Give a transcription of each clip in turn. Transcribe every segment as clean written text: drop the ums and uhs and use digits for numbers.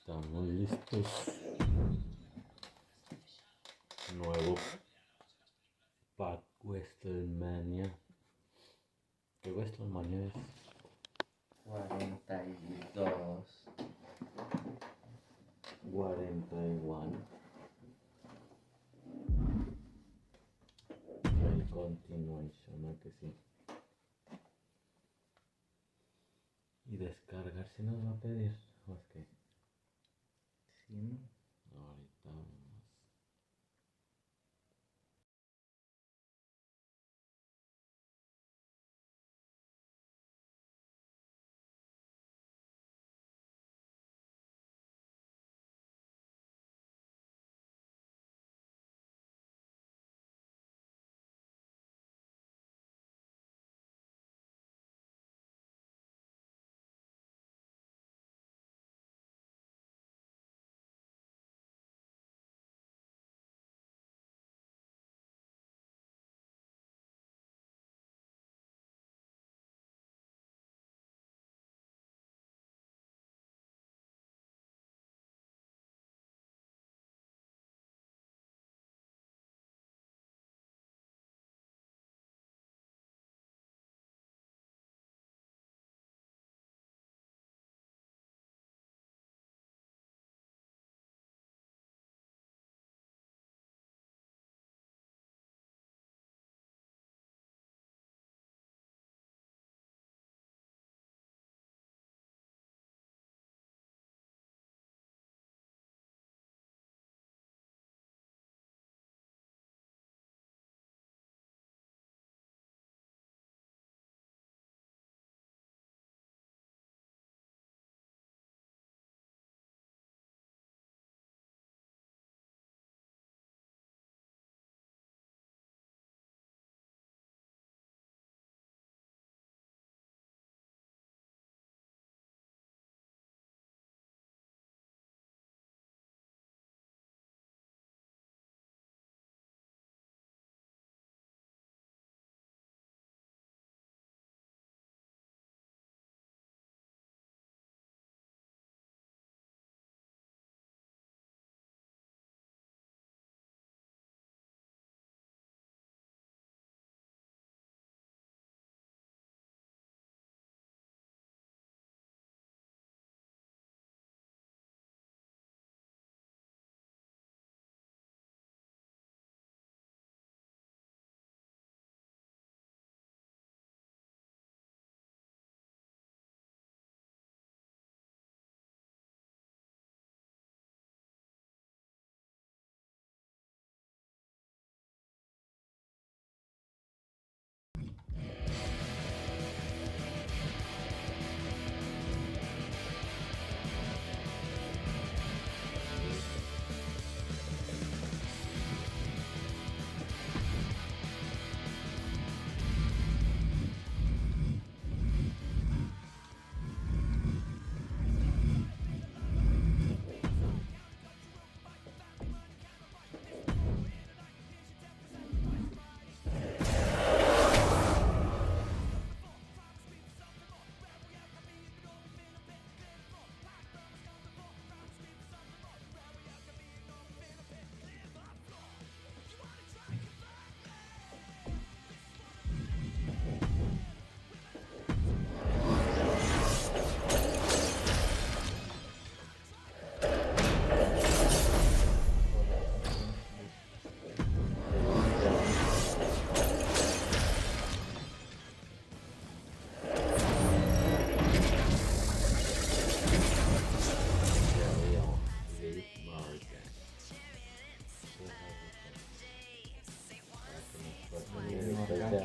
Estamos listos. Nuevo pack WrestleMania. ¿Qué WrestleMania es? 42. 41. El continuation, ¿no? Que sí. Y descargar si nos va a pedir. ¿O es que? Sí. Ahorita vamos.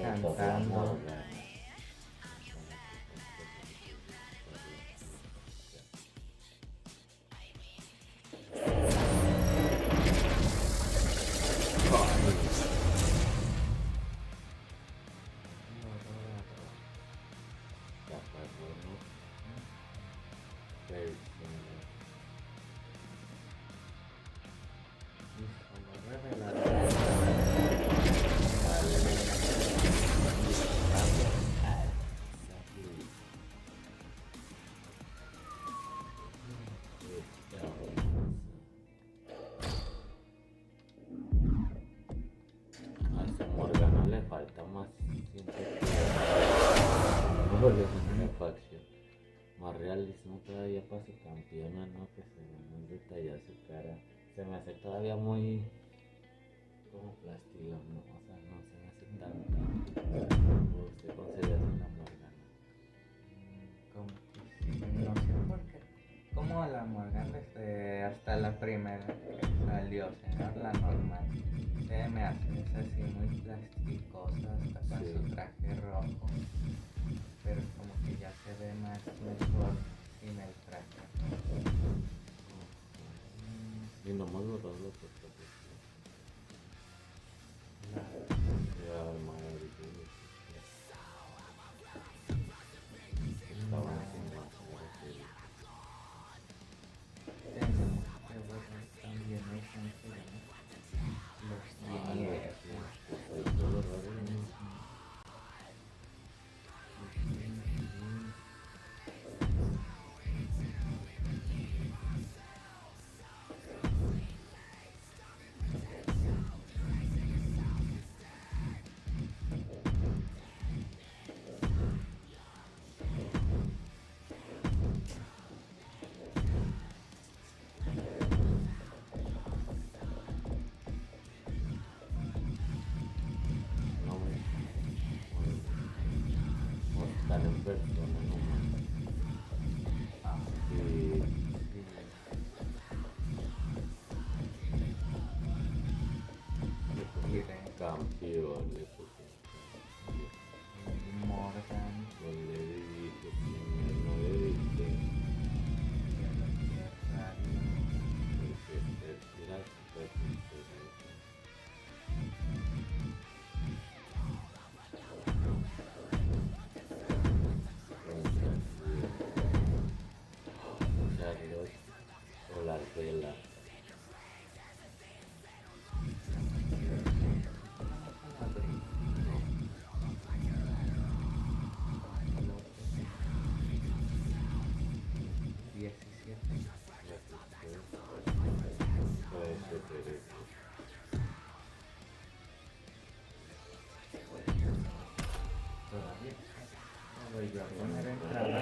Cantando. a Morgana le falta más, siento que una facción más realismo todavía para su campeona, ¿no? Que se ve muy detallada su cara. Se me hace todavía muy como plastilón, ¿no? O sea, no se me hace tanto. ¿Usted considera una Morgana? Como que sí, no sé por qué. Como la Morgan desde hasta la primera que salió, o sea, la normal. Se me hace es así muy plasticosa hasta con Sí. su traje rojo. Pero como que ya se ve más mejor sin el traje. Y no más los dos los personajes. La, Ya, madre, estaba encima de la serie. tenemos que borrar también el sensor, ¿no? Los DNF. Hay que borrar el nombre. Mostrar en persona nomás. Y le puse campeón, le puse Morgan, no le dije, señor, no le dije. Radio. Porque era súper sincero. Charlos o las velas. Puede ser derecho. Todavía. Voy yo a poner entrada.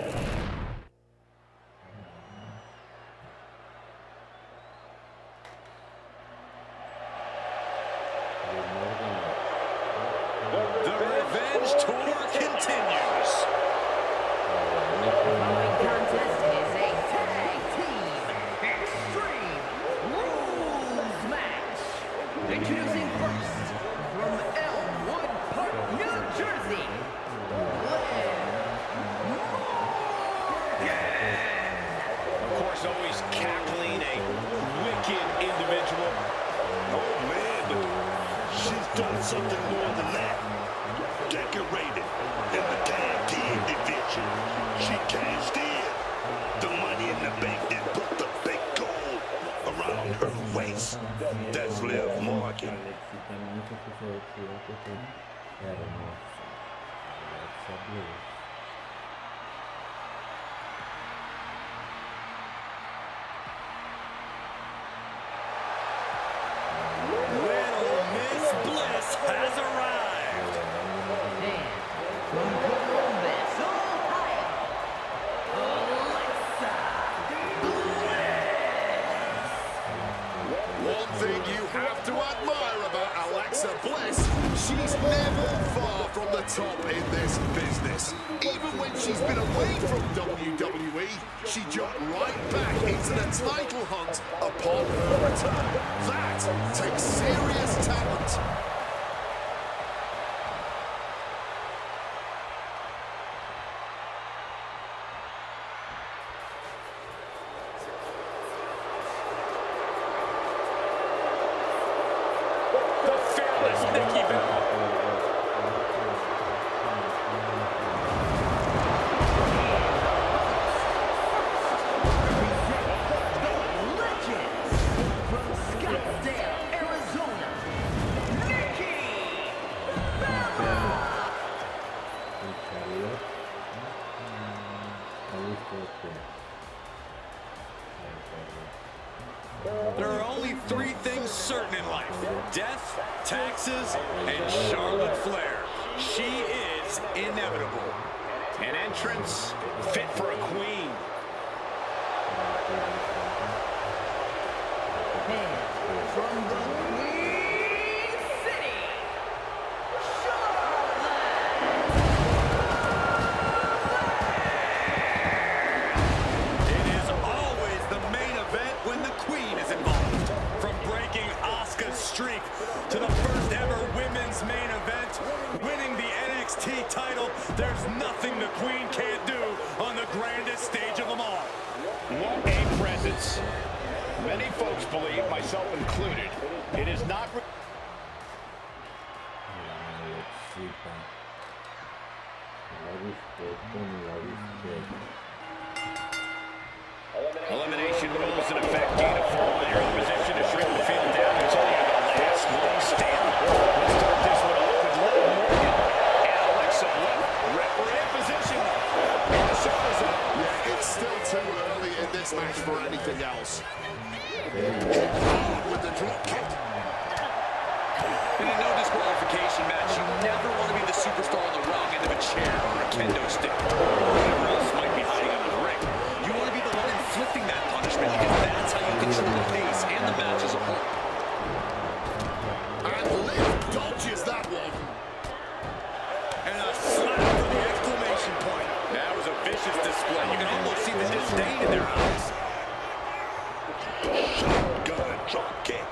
The Revenge Tour continues. The following contest is a tag team extreme rules match. Introducing first from Elmwood Park, New Jersey, Of course, always cackling, a wicked individual. Oh man, but she's done something more than that. Decorated in the tag team division. She cashed in. The money in the bank that put the big gold around her waist. That's Liv Morgan. Alexi también se puso vestida que fue hermosa. Alexa Bliss. Little Miss Bliss has arrived. and from Columbus, Ohio, Alexa One thing you have to admire about Alexa Bliss, she's never far from the top in this business. Even when she's been away from WWE, she jumped right back into the title hunt upon her return. That takes serious talent. The fearless Nikki Bella. legends from Scottsdale, Arizona, Nikki And Charlotte Flair, she is inevitable. An entrance fit for a queen. And from the Queen City, It is always the main event when the queen is involved. From breaking Asuka's streak to the first ever women's main event, winning the NXT title, there's nothing the queen can't do on the grandest stage of them all. What a presence. Many folks believe, myself included, it is not... Elimination rules in effect. Gain a fall on your opposition to shrink the field down until you're the last one standing. Let's start this one off with Liv Morgan and Alexa Bliss. Referee position. And the shoulders up. Yeah, it's still too early in this match for anything else. Hard with the drop kick. In a no disqualification match, you never want to be the superstar on the wrong end of a chair or a kendo stick, or whatever else might be hiding under the ring. You want to be the one inflicting that punishment, because that's how you control the pace and the match as a whole. And Liv dodges that one. And a slap for the exclamation point. That was a vicious display. You can almost see the disdain in their eyes. Shotgun drop kick.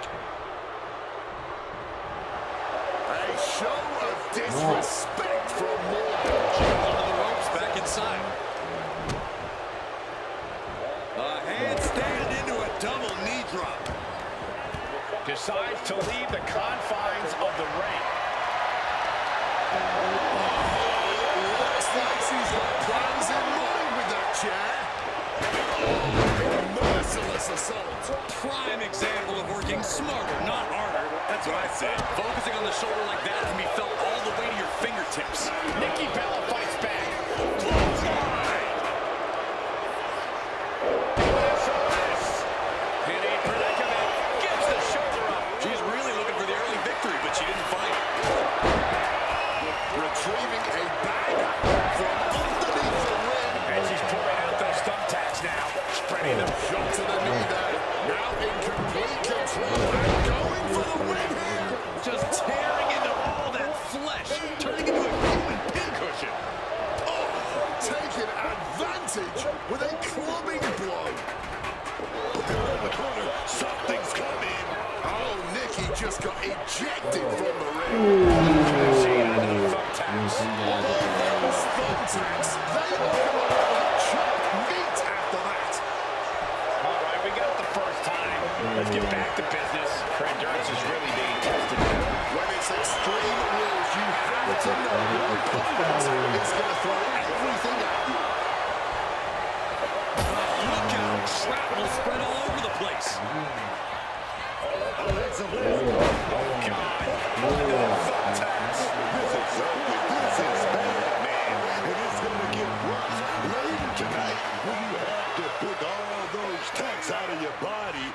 A show of disrespect from Morgan. Under the ropes, back inside. A handstand into a double knee drop. decides to leave the confines of the ring. Looks like she's got plans in mind with that chair. Merciless assault. Prime example of working smarter, not harder. That's what I said. Focusing on the shoulder like that can be felt all the way to your fingertips. Nikki Bella fights back. In a predicament, gets the shoulder up. She's really looking for the early victory, but she didn't find it. Retrieving a bag from underneath the ring. And she's pouring out those thumbtacks now. Spreading them. Shot to the knee there. Now in complete control and going for the win here. Just tearing into all that flesh, turning into a human pincushion. Oh, taking advantage with a clubbing blow. In the corner, something's coming. Oh, Nikki just got ejected from the ring. Finishing into the thumbtacks. Those thumbtacks, they look like chopped meat after that. All right, we got it the first time. Let's get back to business. Her endurance is really being tested now. When it's extreme rules, you have to know your opponent is going to throw everything at you. Look out, shrapnel spread all over the place. Oh, that's a lift. Oh, God. Into the thumbtacks. This is bad, man. And it's going to get worse later tonight when you have to pick all those tacks out of your body.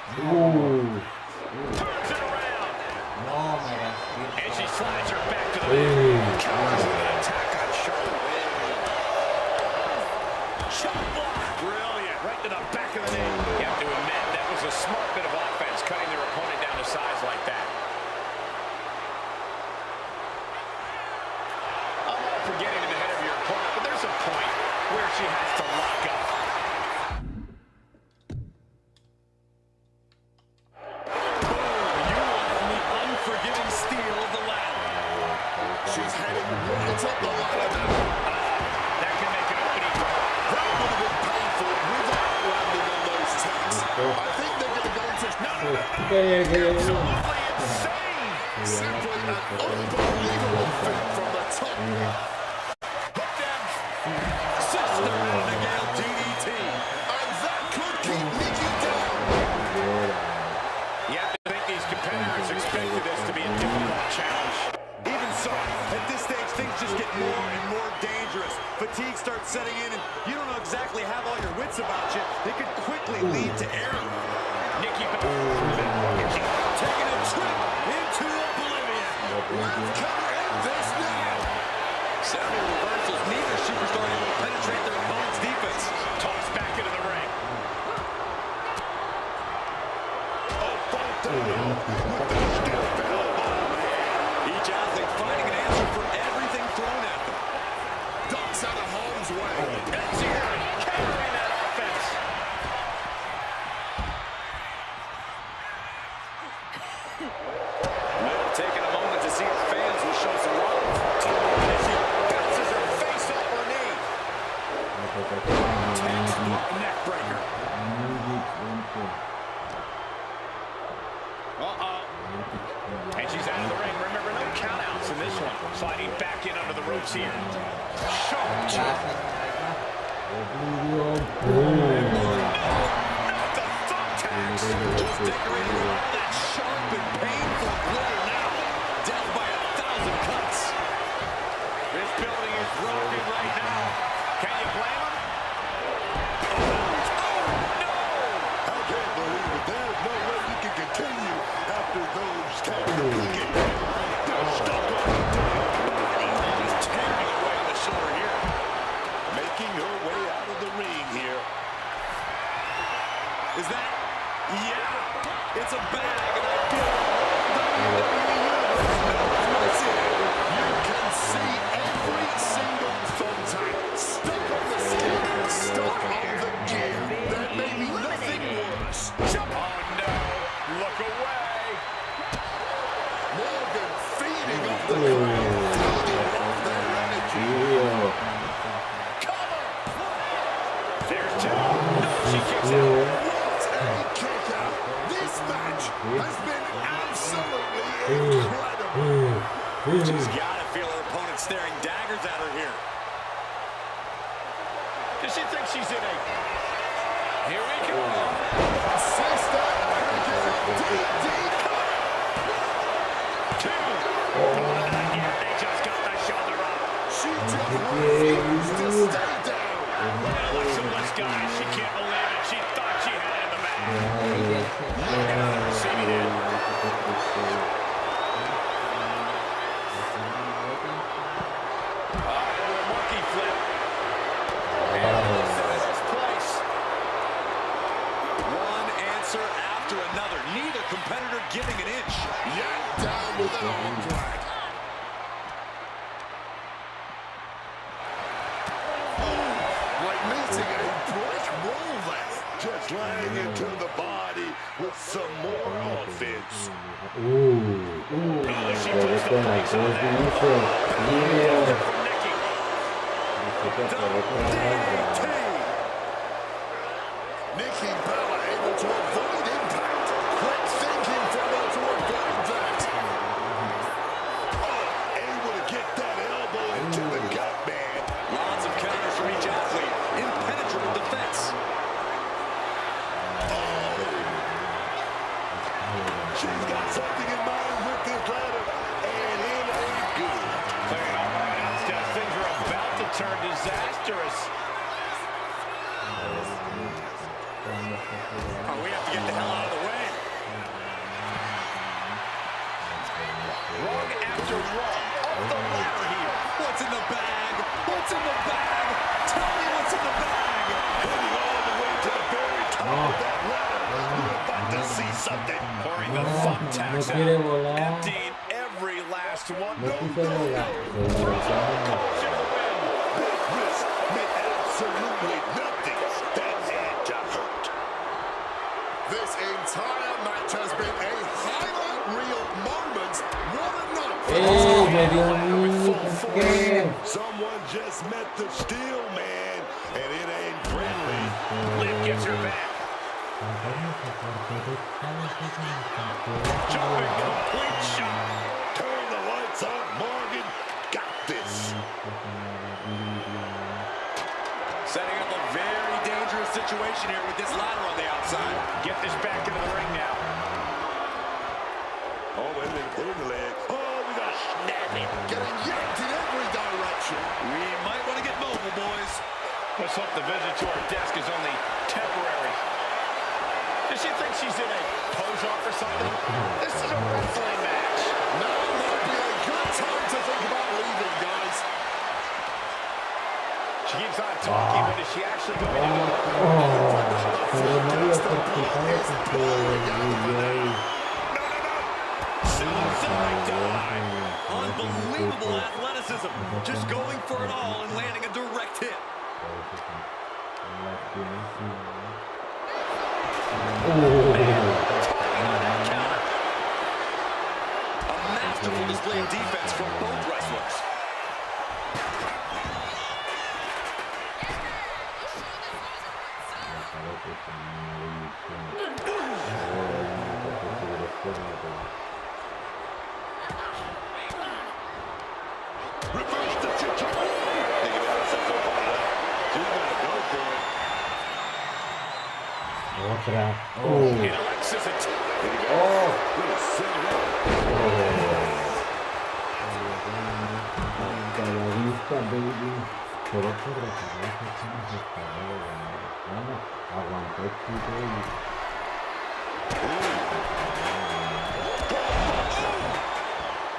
Turns it around. No, my God. And she slides her back to the ring. Counters with an attack on Charlotte. Shot block. Brilliant. Right to the back of the knee. You have to admit, that was a smart bit of offense, cutting their opponent down to size like that. I'm all for getting in the head of your opponent, but there's a point where she has to lock up. Unforgiving steel of the ladder. She's heading right up the ladder now. That can make an opening for her. That would have been painful without landing on those tacks. I think they're going to go into... Absolutely insane. Simply an unbelievable fit from the top. Hook them. Sister Abigail DDT. And that could keep Nikki down. You have to think these competitors expected this to be a difficult challenge. Even so, at this stage, things just get more and more dangerous. Fatigue starts setting in, and you don't know exactly have all your wits about you. It could quickly lead to error. Nikki Bella Taking a trip into oblivion. end this now. Several reversals. Neither superstar able to penetrate their opponent's defense. Tossed back into the ring. Each athlete finding an answer for everything thrown at them. Ducks out of harm's way. That's here. Carrying that offense. Will taking a moment to see if fans will show some love. As she bounces her face off her knee. Textbook neck breaker. And she's out of the ring. Remember, no countouts in this one. Sliding back in under the ropes here. Sharp turn. Not the thumbtacks. Just decorating all that sharp and painful glitter now. Death by 1,000 cuts. This building is rocking right now. Can you blame him? I can't believe it. There's no way you can continue after those kind of wicked. They're stuck on the deck. He's tearing away on the shoulder here. Making her way out of the ring here. Is that? Yeah. It's a bag, and I feel the WWE Universe knows what's in it. You can see every single thumbtack stuck on the skin, stuck on the gear. There may be nothing worse. Oh, no. Look away. Morgan feeding off the crowd, feeding off their energy. Cover. There's two. No, she kicks out. What a kick out. This match has been absolutely incredible. She's got to feel her opponent staring daggers at her here. Does she think she's in a... Here we go. Sister Abigail, DD cut. Two. Not yet. They just got the shoulder up. She just refuses to stay down. Alexa Bliss, guys. She can't believe it. She thought she had it in the bag. She did. Monkey flip. Place. One answer after another. Neither competitor giving an inch. Yanked down with an arm drag. Like meeting a brick wall there. Just laying into the body with some more offense. She puts the place on that. DDT. Nikki Bella able to avoid impact. Quick thinking from her to avoid that. Able to get that elbow into the gut, man. Lots of counters from each athlete. Impenetrable defense. She's got something in mind with this ladder, and it ain't good. Playing all right out, guys. Things are about to turn disastrous. Oh, we have to get the hell out of the way. Rung after rung. Up the ladder here. What's in the bag? What's in the bag? Tell me what's in the bag. Heading all the way to the very top of that ladder. We're about to see something. Pouring the thumbtacks No quiere out. volar. Emptying every last one. No quiso volar. Caution the win. This meant absolutely nothing that had to hurt. This entire match has been a highlight reel moment. What a night. Me dio un ¿qué? Someone just met the steel man, and it ain't friendly. Liv gets her back. Jumping complete shot. Turn the lights on, Morgan. Got this. Setting up a very dangerous situation here with this ladder on the outside. Get this back into the ring now. Oh, wait a minute, put in the leg. Oh, we got snapping. Getting yanked in every direction. We might want to get mobile, boys. Let's hope the visit to our desk is only temporary. Does she think she's in a pose-off or something? This is a wrestling match. Now might be a time to think about leaving, guys. She keeps on talking, but is she actually going to do it? Pero no había participado porque Unbelievable athleticism. Just going for it all and landing a direct hit. A masterful display of defense from both wrestlers. Reverse the situation. Think about it, so far now. She's gonna go for it. otra. And Alexa's attack. Set it up. Calladista, baby. Pero por la cabeza estamos separados de la mano. Aguantó el chico y...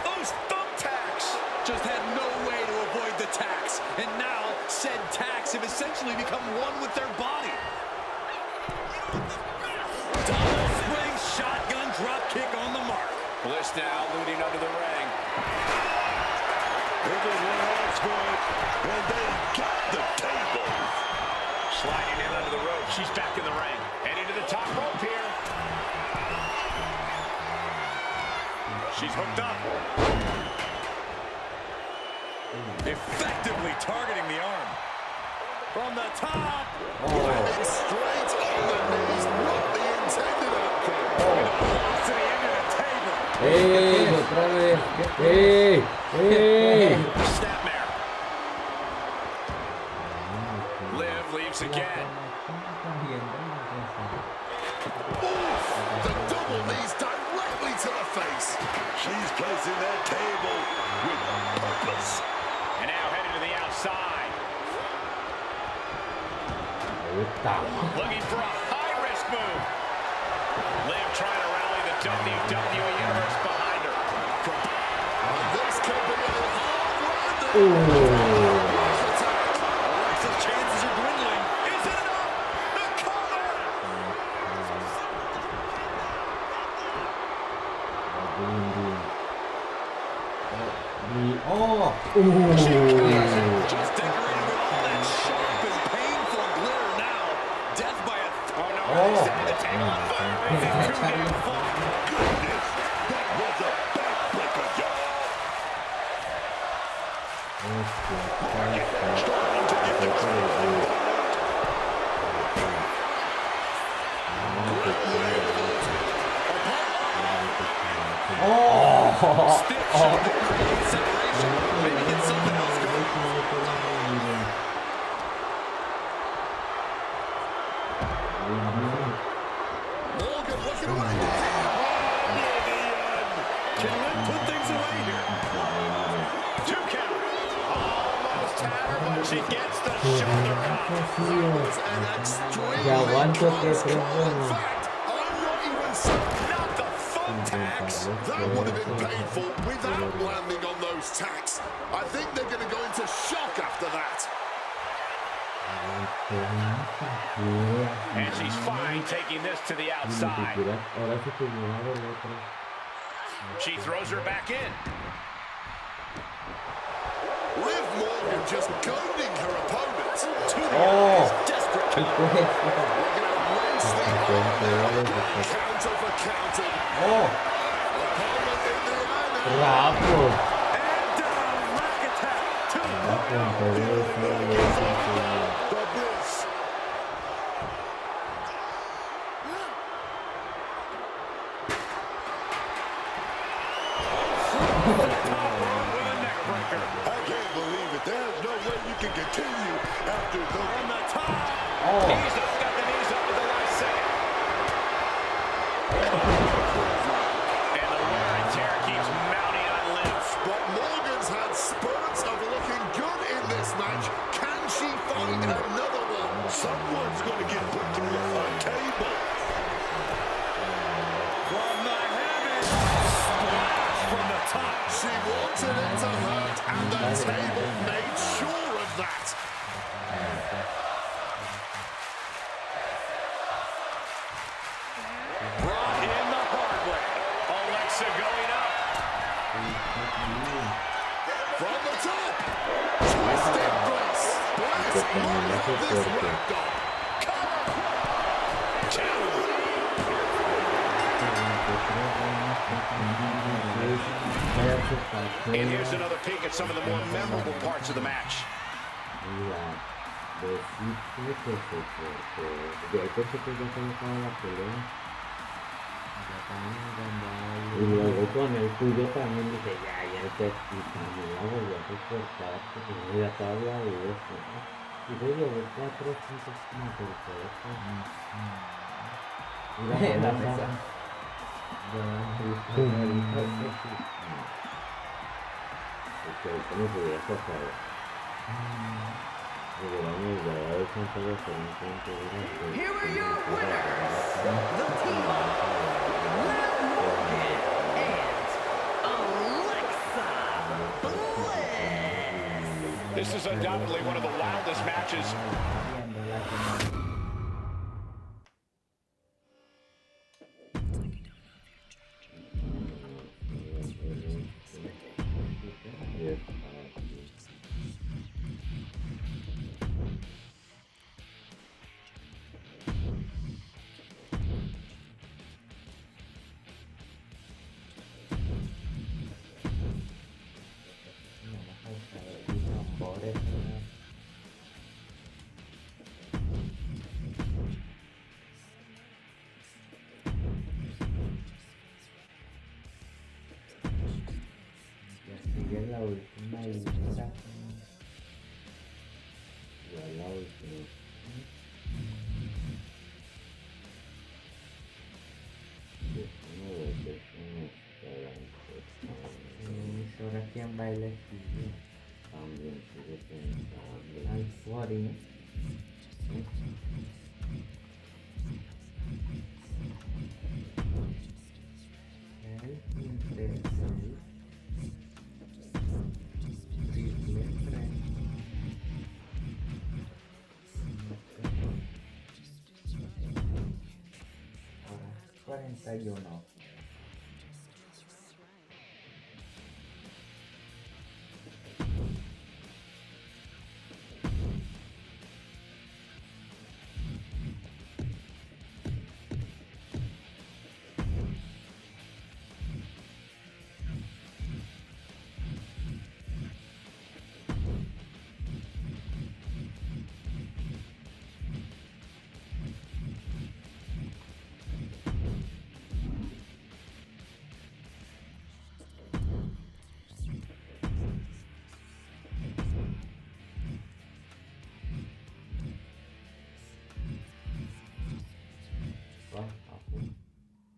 Those thumbtacks just had no way to avoid the tacks. And now, said tacks have essentially become one with their body. Double swing shotgun drop kick on the mark. Bliss now looting under the ring. Everyone's good, and they got the table. Sliding in under the rope. She's back in the ring. Heading to the top rope here. She's hooked up. Effectively targeting the arm. From the top. Landing straight on the knees, not the intended outcome. Velocity into the table. ¡Ey! ¡Otra vez! ¡Ey! ¡Ey! Snapmare. Liv leaves again. The double knees directly to the face. She's placing that table with purpose. And now headed to the outside. Looking for a high-risk move. Liv trying to rally the WWE Universe behind her. This could be a hard landing. Nice attack. Alexa's chances are dwindling. Is it enough? The cover. Just decorated with all that sharp and painful glitter now. Death by a... Oh, no. Setting the table on fire. Raising 2 damn fall. Goodness, that was a backbreaker, y'all. Starting to get the Stiff shot to create separation. Maybe get something else going. Morgan looking away. Can Liv put things away here? 2 count. Almost had her, but she gets the shoulder up. An extremely Ya aguanto que close call. In prendo. fact, I'm not even certain Not the thumbtacks. that would have been painful without landing on those tacks. I think they're going to go into shock after that. And she's fine taking this to the outside. Ahora sí que llevaba el otro. She throws her back in. Liv Morgan just goading her opponent to the desperate counter. We're going to rinse the arm now. Counter for counter. Opponent in the eye now. ¡Rapo! And down, rack attack. The Bliss. I can't believe it. There's no way you can continue after the From the top. He's got the knees up at the last second. And the wear and tear keeps mounting on Liv. But table made sure of that. Brought in the hard way. Alexa going up. From the top. Twisted Bliss. Bliss might have this wrapped up. And here's another peek at some of the more memorable parts of the match. Y luego con el tuyo también dije, ya te y también la volví a recortar, porque no ya te habla de eso, ¿no? Y se llevó 4 o 5 como por eso. Y la mesa. Porque ahorita me podía sacar. Hubiéramos dado cuenta de hacer un punto de Here are your winners, the team and Alexa Bliss. This is undoubtedly one of the wildest matches. La última hilera. Ya la última. ¿Ahora quién va a elegir? También sigue pensando. Al 40. El interesante. Ahora 41.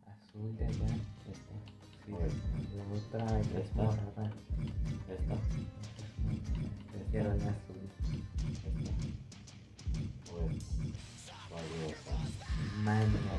Azul de allá, sí, la otra es morada. Esta. Prefiero el azul. Pues, valiosa. Mania.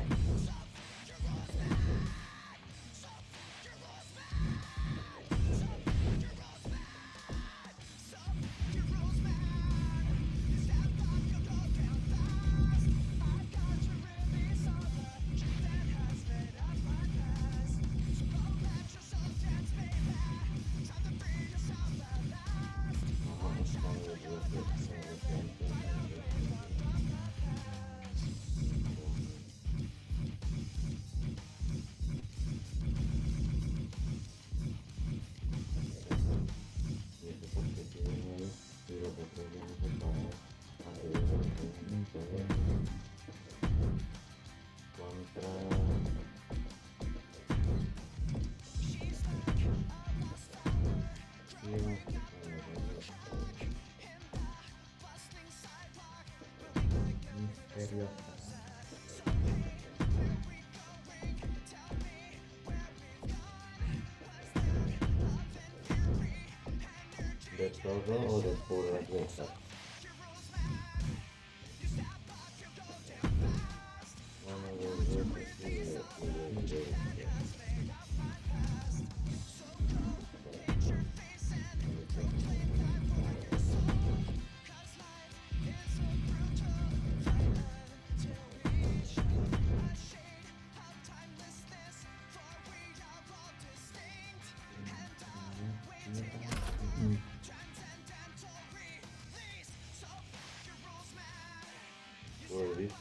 Misteriosa. ¿De todo o de puras letras?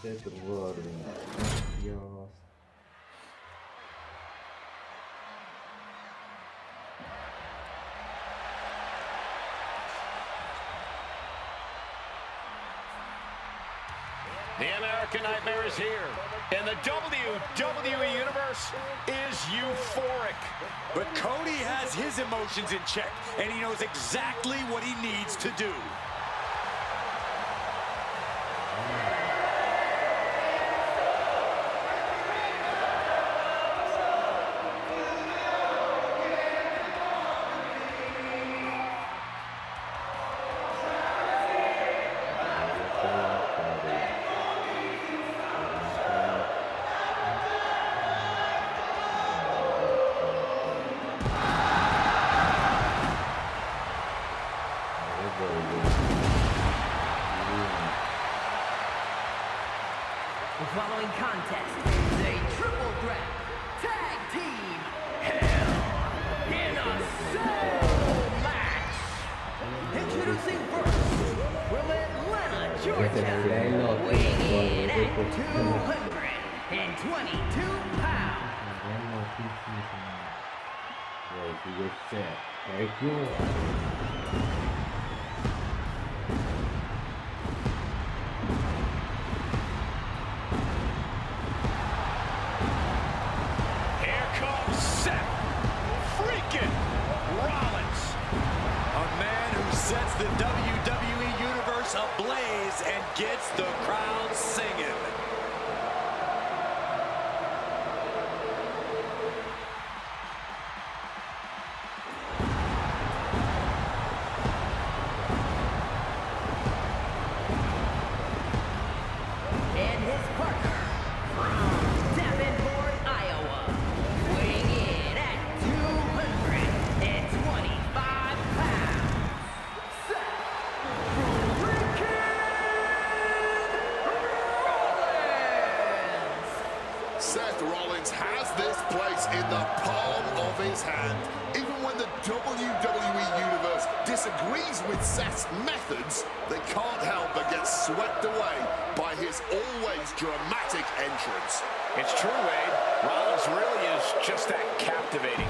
Seth Rollins. Dios. The American Nightmare is here, and the WWE Universe is euphoric. But Cody has his emotions in check, and he knows exactly what he needs to do. The following contest is a triple threat tag team Hell in a Cell match. Introducing first from Atlanta, Georgia, weighing in at 222 pounds. Very cool. Here comes Seth freaking Rollins. A man who sets the WWE Universe ablaze and gets the crowd singing. And his partner from Davenport, Iowa, weighing in at 225 pounds, Seth Rollins. Seth Rollins has this place in the palm of his hand. Even when the WWE Universe disagrees with Seth's methods, they can't help but get swept away by his always dramatic entrance. It's true, Wade. Rollins really is just that captivating.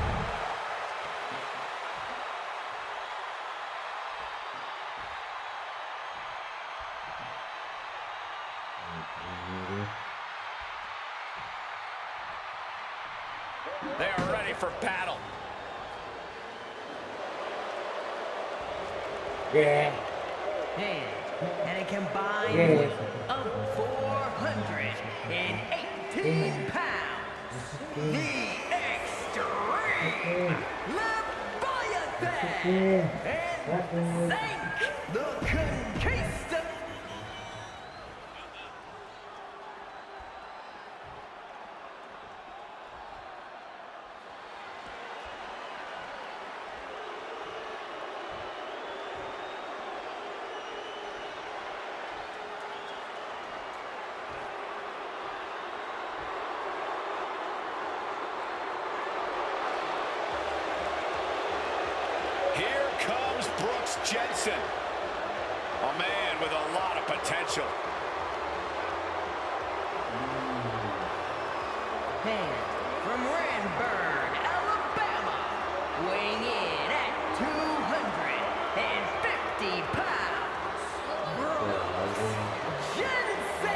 They are ready for battle. Yeah. And a combined weight of 418 pounds. The Extreme Leviathan and Thank the Conquistador. Here comes Brooks Jensen. A man with a lot of potential. And from Ranburn, Alabama, weighing in at 250 pounds, Brooks Jensen.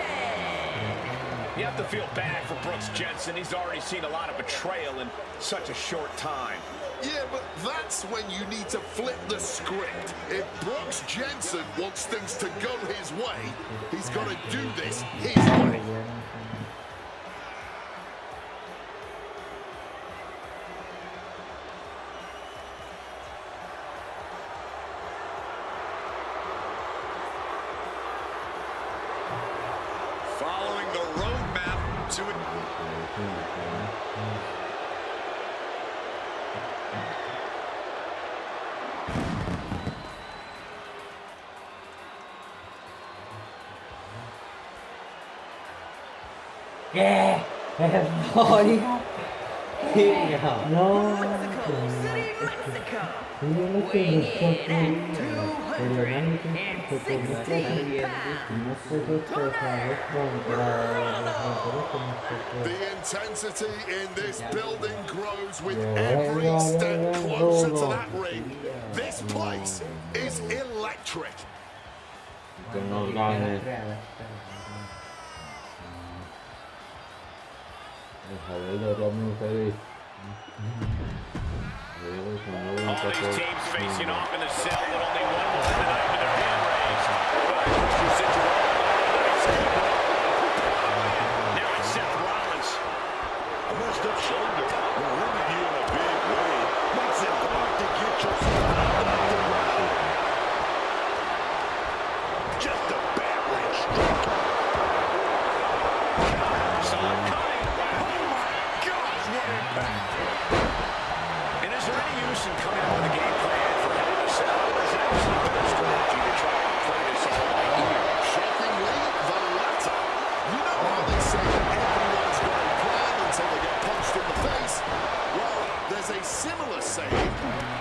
You have to feel bad for Brooks Jensen. He's already seen a lot of betrayal in such a short time. Yeah, but that's when you need to flip the script. If Brooks Jensen wants things to go his way, he's got to do this his way. Following the roadmap to it. Yeah. No. Mexico City, Mexico. Sí, yo lo que Weighing busco in aquí, at el análisis que 216 unos pesos pesados contra los motores que nos tocó. The intensity in this building grows with Yo every vengo, step vengo, closer to vengo. that ring. This place is electric. Que nos gane. Javier lo haría muy feliz. All these teams facing off in the cell, but only one will end the night with their hand raised. Crucial situation. Now it's Seth Rollins. A messed up shoulder will limit you in a big way. Makes it hard to get yourself out of the ground. Just a bad leg strike. Saw him coming. Oh my gosh, what impact. And is there any use in coming up with a game plan for Hell in a Cell? Or is it actually a better strategy to try and play this all by ear? Shockingly, the latter. You know how they say that everyone's got a plan until they get punched in the face? Well, there's a similar saying,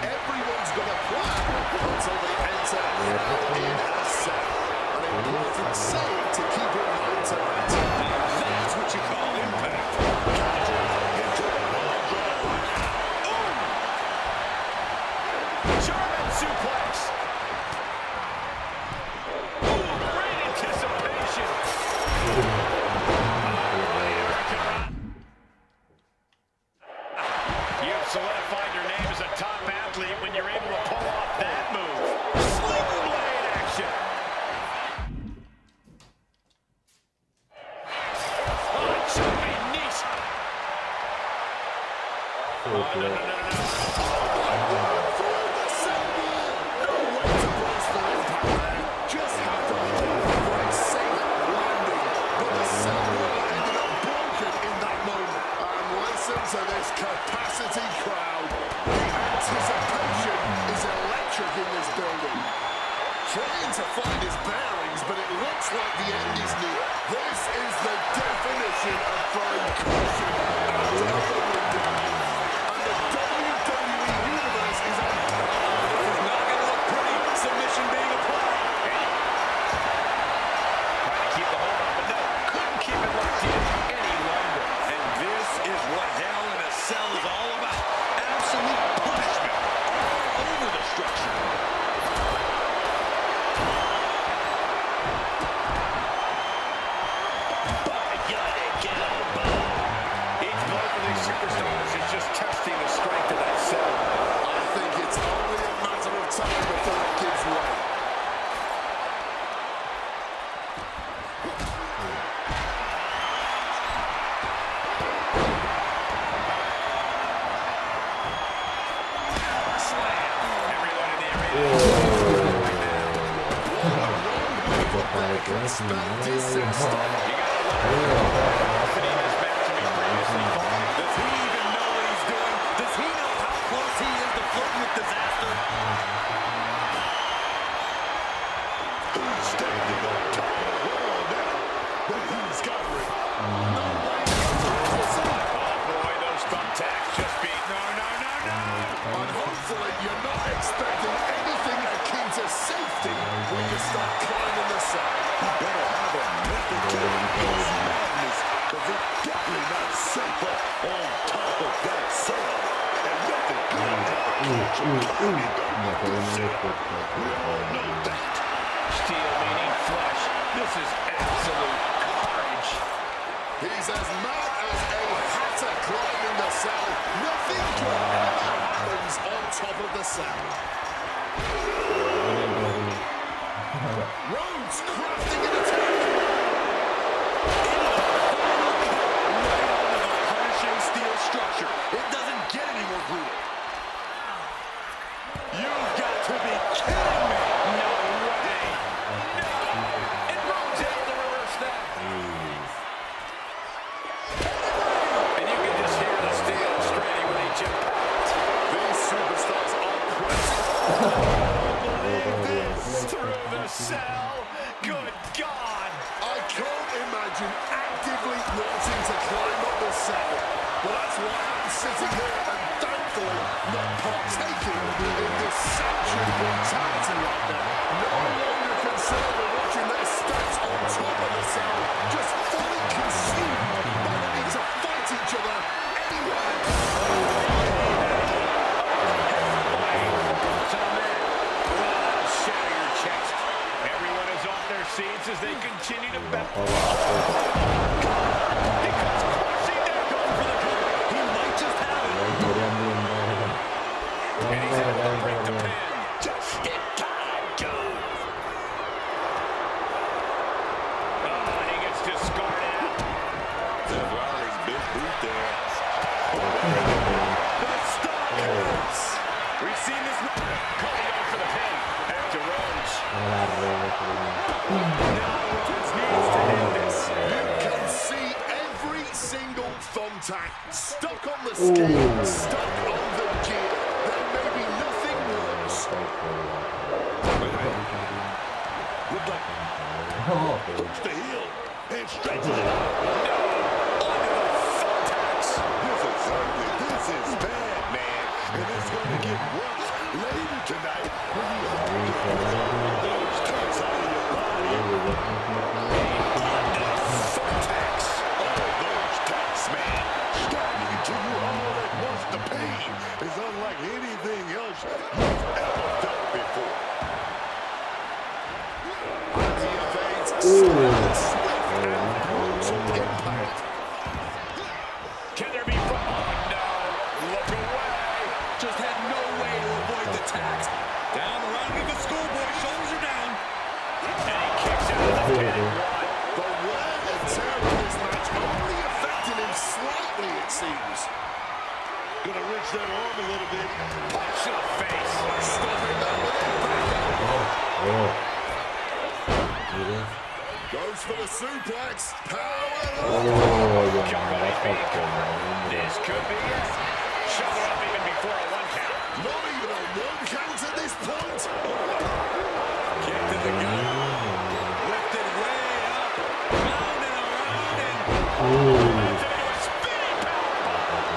everyone's got a plan until they enter Hell in a Cell. An important saying to keep in mind tonight. That's what you call impact. German suplex. Ooh, great anticipation. You've solidified your name as a top athlete when you're able to pull off that move. Sling blade action. Oh, jumping knees. To this capacity crowd, the anticipation is electric in this building. Trying to find his bearings, but it looks like the end is near. This is the definition of throwing caution out of the window. And the WWE Universe is on. This is not going to look pretty. Submission being applied. Trying to keep the hold on, but no, couldn't keep it locked in any longer. And this is what Hell in a Cell is all about. Absolute punishment all over the structure. Each blow for these superstars is just testing the strength of that cell. I think it's only a matter of time before it gives way. Everyone in the arena. Expect descent. Seen this match to be previously fought. Does he even know what he's doing? Does he know how close he is to flirting with disaster? Who's standing on top of the world now? But he's got a ring. Oh boy, those thumbtacks just beat. No. And hopefully you're not expecting anything akin to safety when you start climbing the cell. You better have a method to this madness, because it's definitely not safe up on top of that cell. And nothing good ever catch you climbing up the cell. We all know that. Steel meaning flesh. This is absolute carnage. He's as mad as a hatter climbing the cell. Nothing good ever happens on top of the cell. Rhodes crafting an attack. Right onto the punishing steel structure. It doesn't get any more brutal. You've got to be kidding me. No way. No. And Rhodes able to reverse that. And you can just hear the steel straining with each impact. These superstars are crazy. mentality right now. No longer concerned with watching their stats on top of the cell. Just fully consumed by the need to fight each other anywhere. Shatter your chest. Everyone is off their seats as they continue to bet. He comes crushing down, going for the cover. He might just have it. And he's able to break the pin. Just in time, Joe. Oh, and he gets discarded. There's Riley's big boot there. The stock hurts. We've seen this one. Cody going for the pin. After Rhodes. Now Rhodes needs to end this. You can see every single thumbtack stuck on the skin, stuck on the gear. There may be nothing worse. Looked like push the heel and straight to the This is bad, man. And it's going to get worse later tonight. Those cuts out of your body. Thumbtacks. Oh, those cuts, man. Starting to give you all at once. The pain is unlike anything else you've ever felt before. He evades silence with brutal impact. Can there be from? Oh, no. Look away. Just had no way to avoid the tax. Down the round with the schoolboy, shoulders are down. And he kicks out of the pin. The wear and tear of this match only affected him slightly, it seems. Gonna wrench that arm a little bit. Punch to the face. Stopping that with impact. Goes for the suplex. Power This could be it. Shove it up even before a 1 count. Not even a 1 count at this point. Kick to the gut. Lifted way up. Round and around and... Into a spinning powerbomb.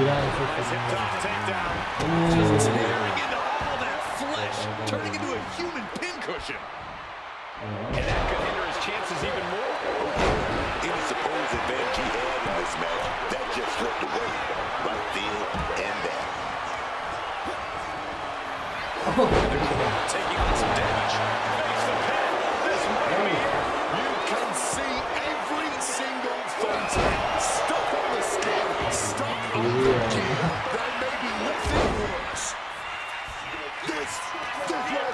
Nice hip toss takedown. Just tearing into all that flesh. Turning into a human pincushion. And that could hinder his chances even more. Any supposed advantage he had in this match, that just slipped away. Right then and there. Taking on some damage. Makes the pin. This might be it. You can see every single thumbtack stuck on the skin, stuck on the gear. There may be nothing worse. This right here.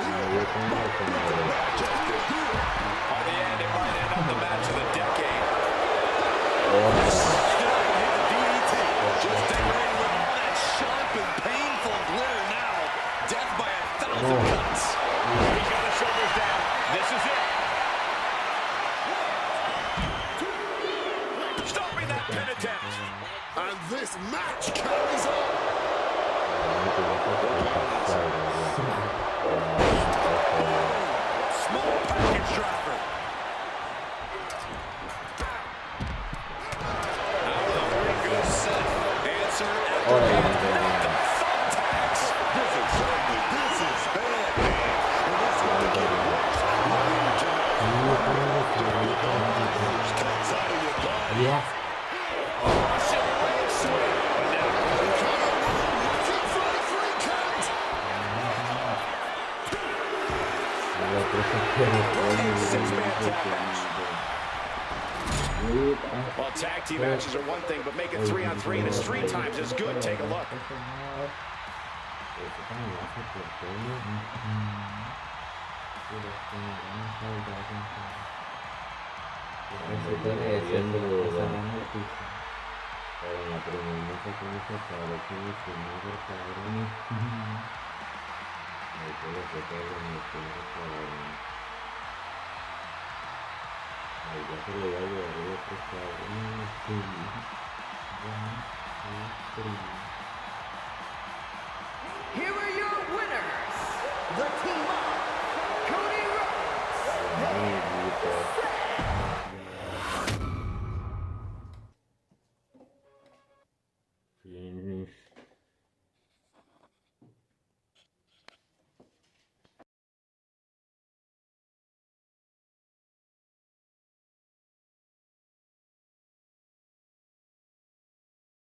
By the end, it might end up the match of the decade. Just decorated with all that sharp and painful glitter now. Death by 1,000 cuts. He's got his shoulders down. This is it. Stopping that pin attempt. And this match carries on. Small package dropper. Out of the ring goes Seth. Answer after the thumbtacks. This is bad, man. And this is going to get worse later tonight. Those cuts out of your body. Russian leg sweep. But now, Looking for a 3 count. six-man tag match. Well, tag team matches are one thing, but make it 3-on-3 and it's 3 times as good. Take a look. Here are your winners, the team